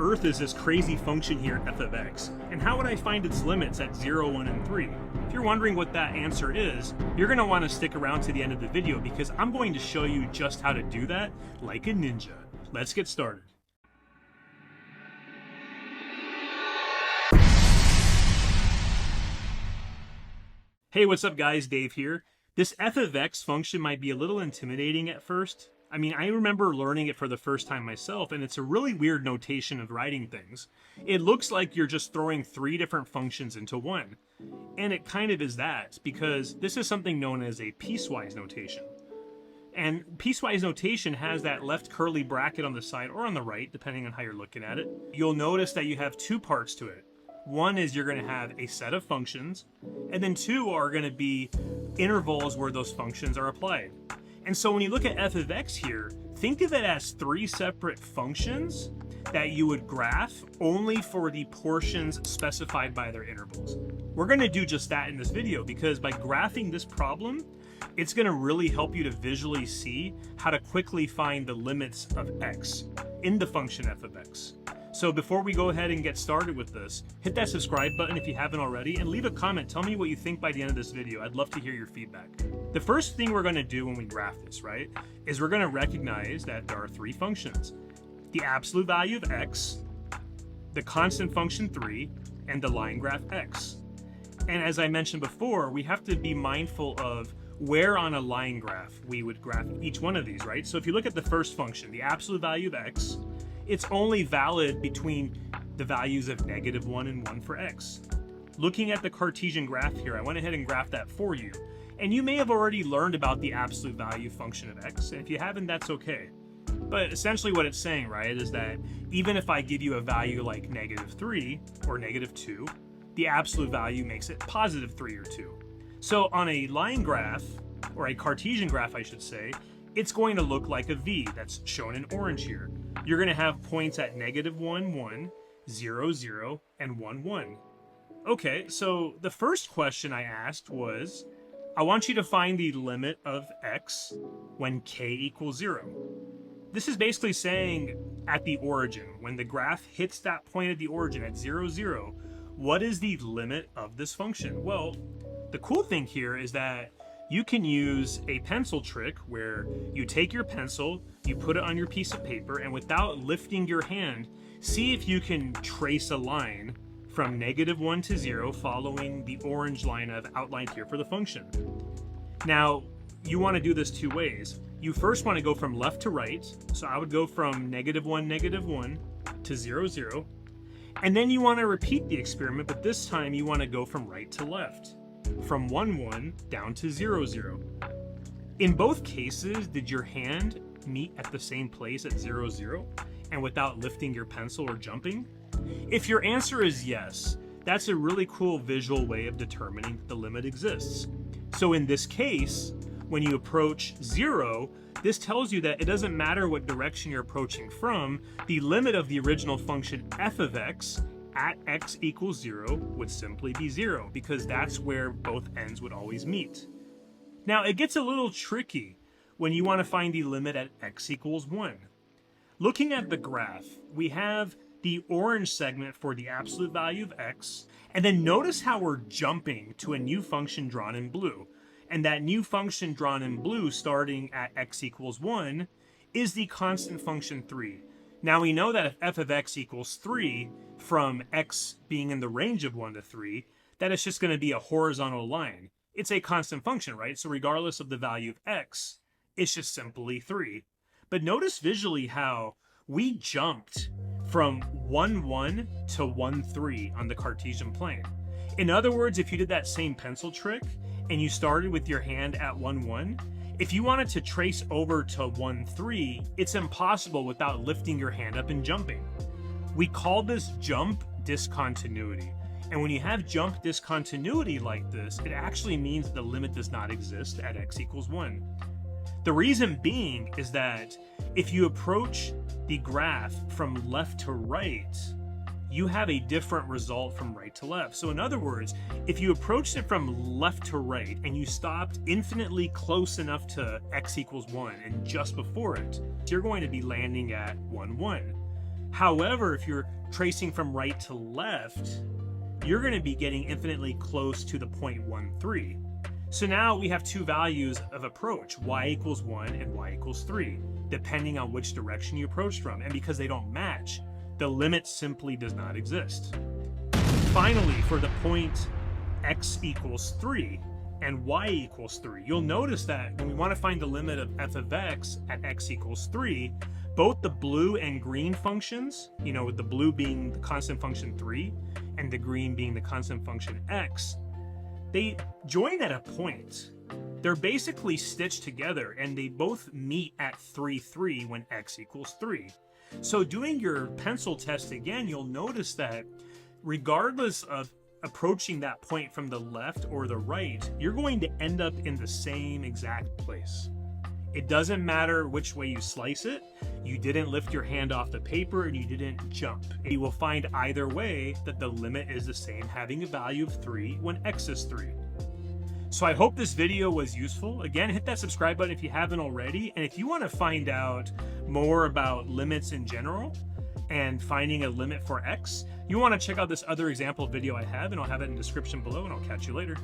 earth is this crazy function here, f of x? And how would I find its limits at 0, 1, and 3? If you're wondering what that answer is, you're going to want to stick around to the end of the video because I'm going to show you just how to do that like a ninja. Let's get started. Hey, what's up guys? Dave here. This f of x function might be a little intimidating at first. I mean, I remember learning it for the first time myself, and it's a really weird notation of writing things. It looks like you're just throwing 3 different functions into one. And it kind of is that, because this is something known as a piecewise notation. And piecewise notation has that left curly bracket on the side or on the right, depending on how you're looking at it. You'll notice that you have 2 parts to it. One is you're going to have a set of functions, and then 2 are going to be intervals where those functions are applied. And so when you look at f of x here, think of it as 3 separate functions that you would graph only for the portions specified by their intervals. We're going to do just that in this video because by graphing this problem, it's going to really help you to visually see how to quickly find the limits of x in the function f of x. So before we go ahead and get started with this, hit that subscribe button if you haven't already, and leave a comment. Tell me what you think by the end of this video. I'd love to hear your feedback. The first thing we're going to do when we graph this, right, is we're going to recognize that there are 3 functions. The absolute value of x, the constant function 3, and the line graph x. And as I mentioned before, we have to be mindful of where on a line graph we would graph each one of these, right? So if you look at the first function, the absolute value of x, it's only valid between the values of -1 and 1 for x. Looking at the Cartesian graph here, I went ahead and graphed that for you. And you may have already learned about the absolute value function of x, and if you haven't, that's okay. But essentially what it's saying, right, is that even if I give you a value like -3 or -2, the absolute value makes it +3 or 2. So on a line graph, or a Cartesian graph I should say, it's going to look like a V that's shown in orange here. You're going to have points at -1, 1, 0, 0, and 1, 1. Okay, so the first question I asked was, I want you to find the limit of x when k equals 0. This is basically saying at the origin, when the graph hits that point at the origin at 0, 0, what is the limit of this function? Well, the cool thing here is that you can use a pencil trick where you take your pencil, you put it on your piece of paper, and without lifting your hand, see if you can trace a line from -1 to 0 following the orange line I've outlined here for the function. Now, you want to do this 2 ways. You first want to go from left to right, so I would go from -1, -1 to 0, 0, and then you want to repeat the experiment, but this time you want to go from right to left, from 1, 1 down to 0, 0. In both cases, did your hand meet at the same place at 0, 0 and without lifting your pencil or jumping? If your answer is yes, that's a really cool visual way of determining that the limit exists. So in this case, when you approach 0, this tells you that it doesn't matter what direction you're approaching from, the limit of the original function f of x at x equals 0 would simply be 0, because that's where both ends would always meet. Now, it gets a little tricky when you want to find the limit at x equals 1. Looking at the graph, we have the orange segment for the absolute value of x, and then notice how we're jumping to a new function drawn in blue. And that new function drawn in blue starting at x equals 1 is the constant function 3. Now we know that if f of x equals 3, from x being in the range of 1 to 3, that it's just going to be a horizontal line. It's a constant function, right? So regardless of the value of x, it's just simply 3. But notice visually how we jumped from 1, 1 to 1, 3 on the Cartesian plane. In other words, if you did that same pencil trick and you started with your hand at 1, 1, if you wanted to trace over to 1, 3, it's impossible without lifting your hand up and jumping. We call this jump discontinuity. And when you have jump discontinuity like this, it actually means the limit does not exist at x equals 1. The reason being is that if you approach the graph from left to right, you have a different result from right to left. So in other words, if you approached it from left to right and you stopped infinitely close enough to x equals 1 and just before it, you're going to be landing at 1, 1. However, if you're tracing from right to left, you're going to be getting infinitely close to the 0.13. So now we have two values of approach, y equals 1 and y equals 3, depending on which direction you approach from. And because they don't match, the limit simply does not exist. Finally, for the point x equals 3 and y equals 3, you'll notice that when we want to find the limit of f of x at x equals 3, both the blue and green functions, with the blue being the constant function 3 and the green being the constant function x, they join at a point. They're basically stitched together and they both meet at 3, 3 when x equals 3. So doing your pencil test again, you'll notice that regardless of approaching that point from the left or the right, you're going to end up in the same exact place. It doesn't matter which way you slice it. You didn't lift your hand off the paper and you didn't jump. You will find either way that the limit is the same, having a value of 3 when x is 3. So I hope this video was useful. Again, hit that subscribe button if you haven't already. And if you want to find out more about limits in general and finding a limit for x, you want to check out this other example video I have, and I'll have it in the description below, and I'll catch you later.